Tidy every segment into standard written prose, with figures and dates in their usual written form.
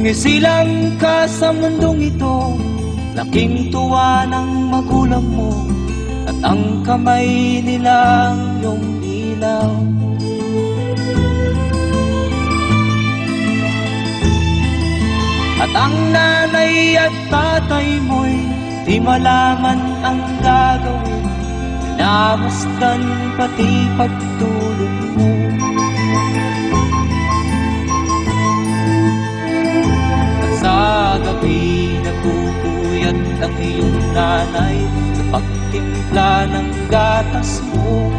Sumisilang ka sa mundong ito, laking tuwa ng magulang mo, at ang kamay nilang iyong ilaw. At ang nanay at tatay mo'y di malaman ang gagawin, namasdan pati pagtulog mo. Sa gabi nagpupuyat ang iyong nanay sa pagtimpla ng gatas mo.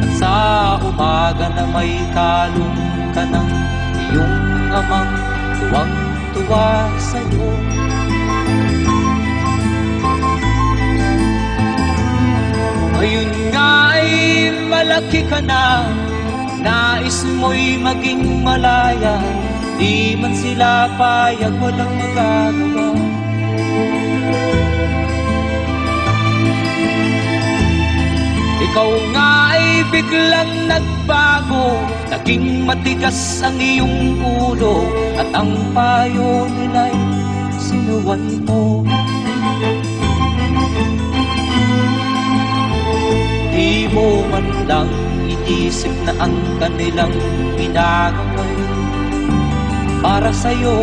At sa umaga na may kalong ka ng iyong amang tuwang-tuwa sa'yo. Ngayon nga ay malaki ka na, nais mo'y maging malaya, di man sila payag, walang magagawa. Ikaw nga ay biglang nagbago, naging matigas ang iyong ulo, at ang payo nila'y sinuwan mo. Di mo man lang inisip na ang kanilang ginagaway para sa'yo.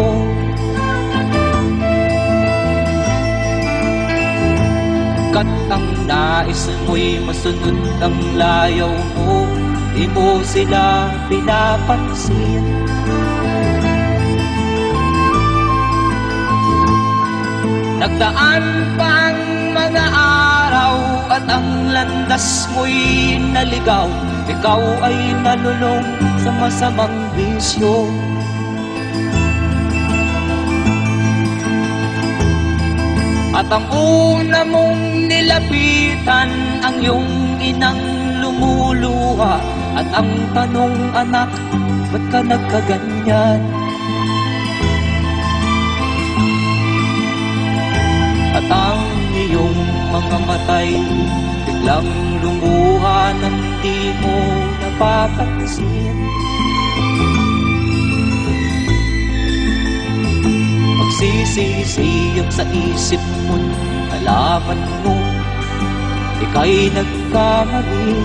Kat ang nais mo'y masunod ang layaw mo, di mo sila pinapansin. Nagdaan pa ang mga araw at ang landas mo'y naligaw, ikaw ay nalulong sa masamang bisyo. At ang una mong nilapitan ang iyong inang lumuluha, at ang tanong, anak, ba't ka nagkaganyan? At ang iyong mga matay biglang lumuha nang di mo napapansin. Magsisisiyag sa isip mo, nalaman mo ika'y nagkamali.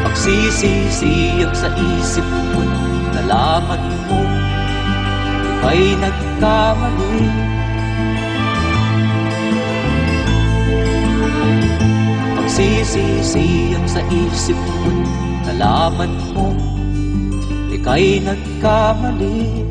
Magsisisiyag sa isip mo, nalaman mo ika'y nagkamali. Magsisisiyag sa isip mo, nalaman mo ika'y nagkamali.